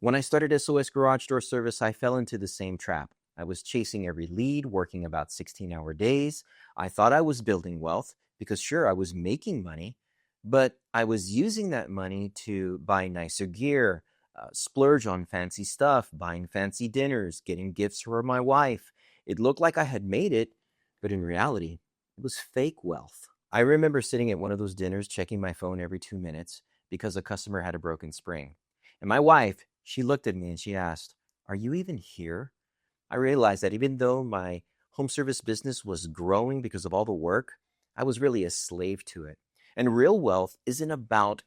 When I started SOS Garage Door Service, I fell into the same trap. I was chasing every lead, working about 16-hour days. I thought I was building wealth because, sure, I was making money, but I was using that money to buy nicer gear, splurge on fancy stuff, buying fancy dinners, getting gifts for my wife. It looked like I had made it, but in reality, it was fake wealth. I remember sitting at one of those dinners checking my phone every 2 minutes because a customer had a broken spring. And my wife, she looked at me and she asked, "Are you even here?" I realized that even though my home service business was growing because of all the work, I was really a slave to it. And real wealth isn't about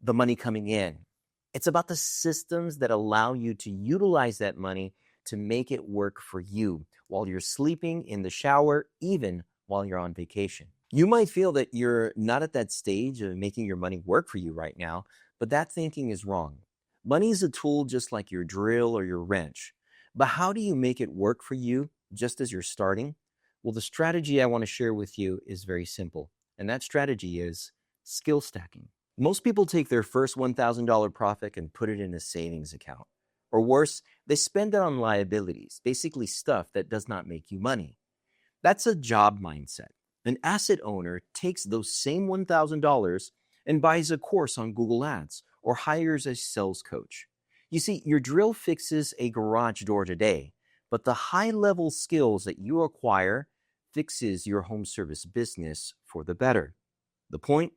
the money coming in. It's about the systems that allow you to utilize that money to make it work for you while you're sleeping, in the shower, even while you're on vacation. You might feel that you're not at that stage of making your money work for you right now, but that thinking is wrong. Money is a tool just like your drill or your wrench. But how do you make it work for you just as you're starting? Well, the strategy I want to share with you is very simple, and that strategy is skill stacking. Most people take their first $1,000 profit and put it in a savings account. Or worse, they spend it on liabilities, basically stuff that does not make you money. That's a job mindset. An asset owner takes those same $1,000 and buys a course on Google Ads or hires a sales coach. You see, your drill fixes a garage door today, but the high-level skills that you acquire fixes your home service business for the better. The point?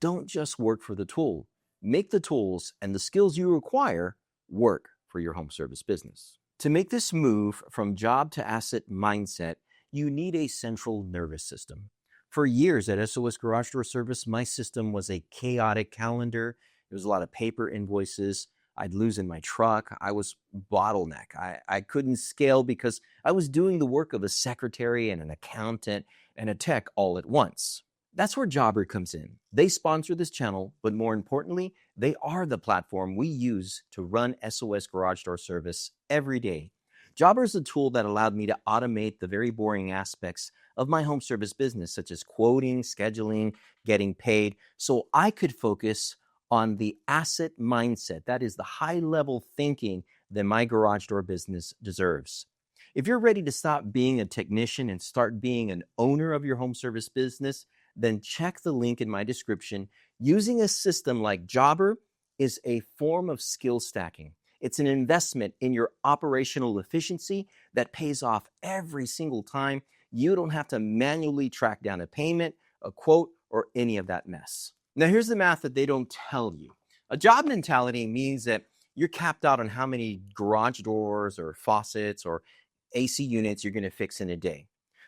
Don't just work for the tool. Make the tools and the skills you acquire work for your home service business. To make this move from job to asset mindset, you need a central nervous system. For years at SOS Garage Door Service, my system was a chaotic calendar. There was a lot of paper invoices. I'd lose in my truck. I was bottleneck. I couldn't scale because I was doing the work of a secretary and an accountant and a tech all at once. That's where Jobber comes in. They sponsor this channel, but more importantly, they are the platform we use to run SOS Garage Door Service every day. Jobber is a tool that allowed me to automate the very boring aspects of my home service business, such as quoting, scheduling, getting paid, so I could focus on the asset mindset. That is the high-level thinking that my garage door business deserves. If you're ready to stop being a technician and start being an owner of your home service business, then check the link in my description. Using a system like Jobber is a form of skill stacking. It's an investment in your operational efficiency that pays off every single time. You don't have to manually track down a payment, a quote, or any of that mess. Now, here's the math that they don't tell you. A job mentality means that you're capped out on how many garage doors or faucets or AC units you're going to fix in a day.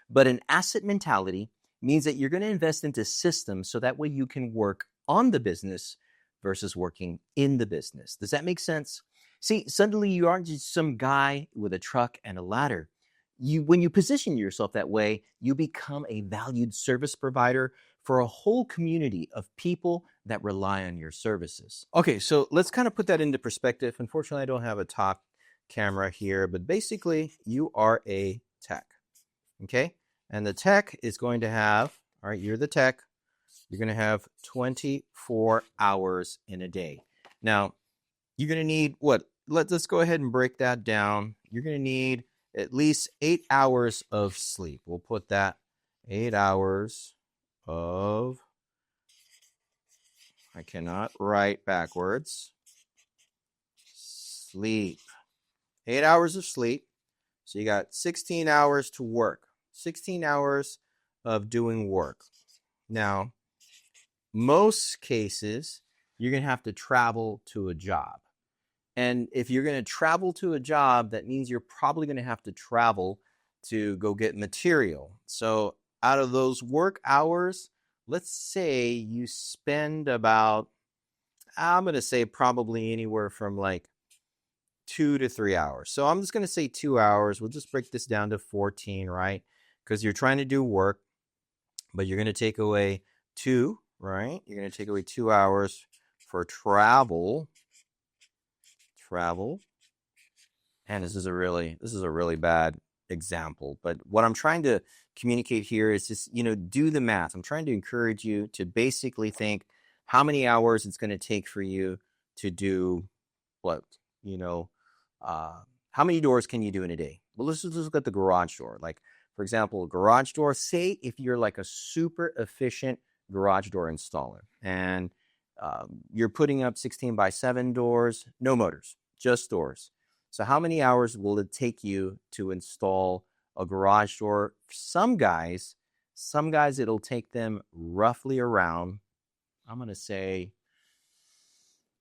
But an asset mentality means that you're going to invest into systems so that way you can work on the business versus working in the business. Does that make sense? See, suddenly you aren't just some guy with a truck and a ladder. When you position yourself that way, you become a valued service provider for a whole community of people that rely on your services. Okay, so let's kind of put that into perspective. Unfortunately, I don't have a top camera here, but basically you are a tech, okay? And the tech is going to have, all right, you're the tech, you're going to have 24 hours in a day. Now, you're going to need what? Let's go ahead and break that down. You're going to need at least 8 hours of sleep. We'll put that 8 hours of, I cannot write backwards, sleep. 8 hours of sleep. So you got 16 hours to work. 16 hours of doing work. Now, most cases, you're going to have to travel to a job. And if you're going to travel to a job, that means you're probably going to have to travel to go get material. So out of those work hours, let's say you spend about, I'm going to say probably anywhere from like 2 to 3 hours. So I'm just going to say 2 hours. We'll just break this down to 14, right? Because you're trying to do work, but you're going to take away 2, right? You're going to take away 2 hours for travel. And this is a really bad example, but what I'm trying to communicate here is just, do the math. I'm trying to encourage you to basically think how many hours it's going to take for you to do what, you know, how many doors can you do in a day? Well, let's just look at the garage door. Like, for example, a garage door, say if you're like a super efficient garage door installer and you're putting up 16 by 7 doors, no motors, just doors. So how many hours will it take you to install a garage door? Some guys, it'll take them roughly around, I'm going to say,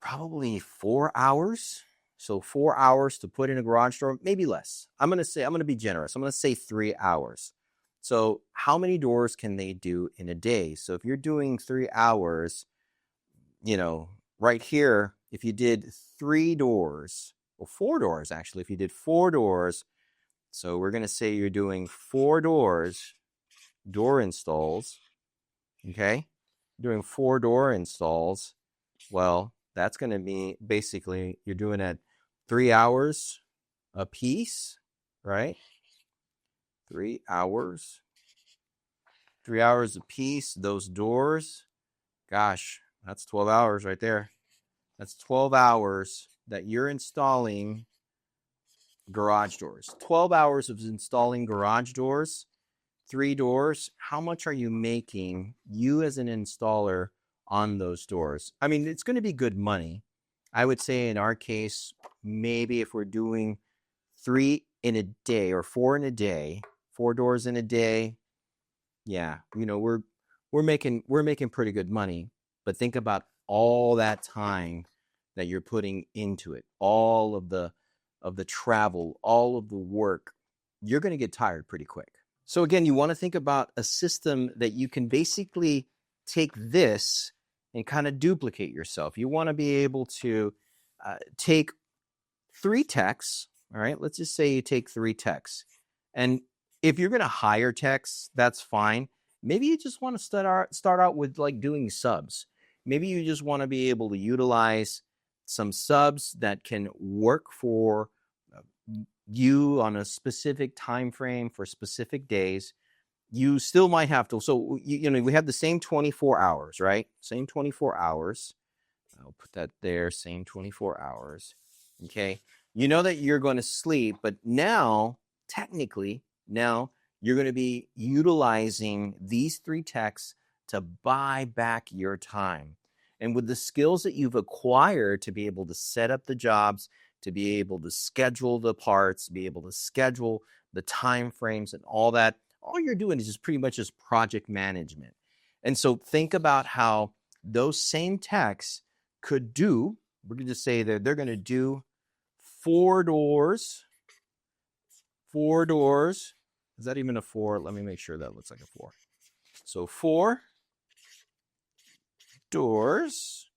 probably 4 hours. So 4 hours to put in a garage door, maybe less. I'm going to be generous. I'm going to say 3 hours. So how many doors can they do in a day? So if you're doing 3 hours, right here, if you did 3 doors, or 4 doors actually, if you did 4 doors, so we're going to say you're doing 4 doors, door installs, okay? Doing 4 door installs, well, that's going to be basically you're doing it 3 hours a piece, right? 3 hours. 3 hours a piece, those doors. Gosh, that's 12 hours right there. That's 12 hours that you're installing garage doors. 12 hours of installing garage doors, 3 doors. How much are you making, you as an installer, on those doors? I mean, it's going to be good money. I would say in our case, maybe if we're doing 3 in a day or 4 in a day, 4 doors in a day, yeah, we're making pretty good money. But think about all that time that you're putting into it, all of the travel, all of the work. You're going to get tired pretty quick. So again, you want to think about a system that you can basically take this and kind of duplicate yourself. You want to be able to take 3 techs, all right? Let's just say you take 3 techs. And if you're going to hire techs, that's fine. Maybe you just want to start out with like doing subs. Maybe you just want to be able to utilize some subs that can work for you on a specific time frame for specific days. You still might have to, so we have the same 24 hours, right? Same 24 hours. I'll put that there, same 24 hours. Okay. You know that you're going to sleep, but now, technically, you're going to be utilizing these 3 techs to buy back your time. And with the skills that you've acquired to be able to set up the jobs, to be able to schedule the parts, be able to schedule the time frames and all that, all you're doing is just pretty much just project management. And so think about how those same techs could do, we're going to say that they're going to do 4 doors. 4 doors. Is that even a 4? Let me make sure that looks like a 4. So 4 doors.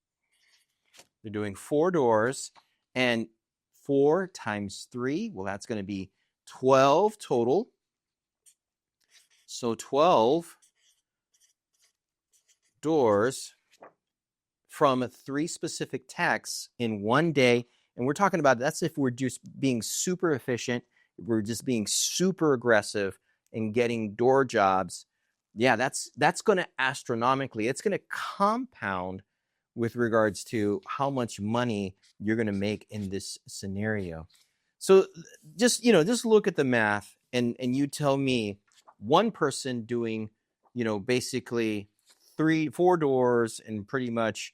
They're doing 4 doors, and 4 times 3, well, that's going to be 12 total. So 12 doors from 3 specific techs in one day. And we're talking about, that's if we're just being super efficient, we're just being super aggressive and getting door jobs. Yeah, that's going to astronomically, it's going to compound with regards to how much money you're going to make in this scenario. So just look at the math and you tell me, one person doing, basically 4 doors in pretty much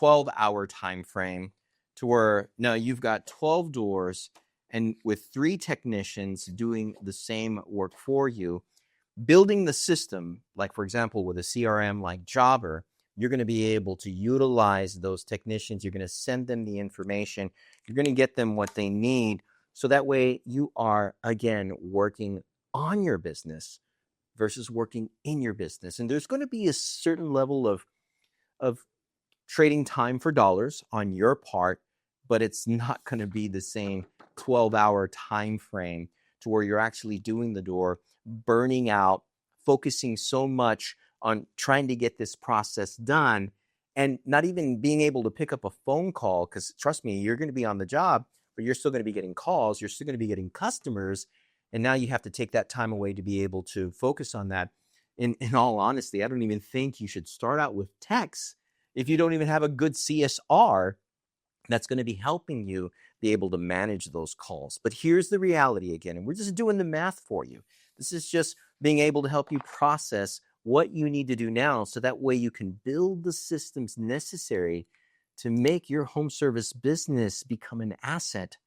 12-hour time frame, to where now you've got 12 doors and with 3 technicians doing the same work for you, building the system, like for example with a CRM like Jobber, you're going to be able to utilize those technicians. You're going to send them the information. You're going to get them what they need. So that way you are, again, working on your business versus working in your business. And there's going to be a certain level of trading time for dollars on your part, but it's not going to be the same 12-hour time frame to where you're actually doing the door, burning out, focusing so much on trying to get this process done and not even being able to pick up a phone call, because trust me, you're going to be on the job, but you're still going to be getting calls, you're still going to be getting customers, and now you have to take that time away to be able to focus on that. In all honesty, I don't even think you should start out with techs if you don't even have a good CSR that's going to be helping you be able to manage those calls. But here's the reality again, and we're just doing the math for you. This is just being able to help you process what you need to do now so that way you can build the systems necessary to make your home service business become an asset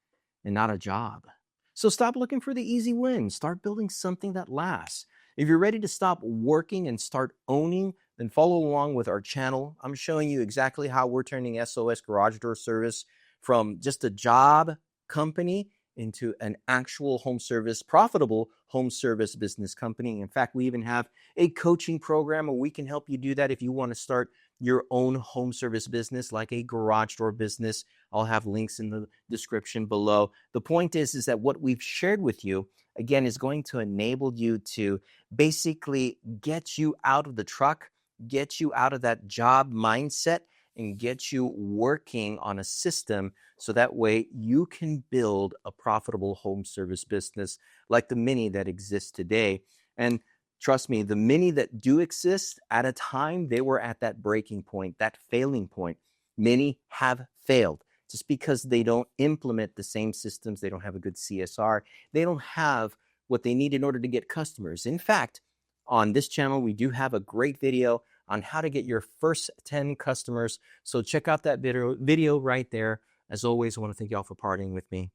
and not a job. So stop looking for the easy win. Start building something that lasts. If you're ready to stop working and start owning, then follow along with our channel. I'm showing you exactly how we're turning SOS Garage Door Service from just a job company into an actual home service, profitable home service business company. In fact, we even have a coaching program where we can help you do that if you want to start your own home service business, like a garage door business. I'll have links in the description below. The point is that what we've shared with you, again, is going to enable you to basically get you out of the truck, get you out of that job mindset, and get you working on a system so that way you can build a profitable home service business like the many that exist today. And trust me, the many that do exist, at a time, they were at that breaking point, that failing point. Many have failed just because they don't implement the same systems. They don't have a good CSR. They don't have what they need in order to get customers. In fact, on this channel, we do have a great video on how to get your first 10 customers. So check out that video right there. As always, I want to thank y'all for partying with me.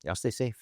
Y'all stay safe.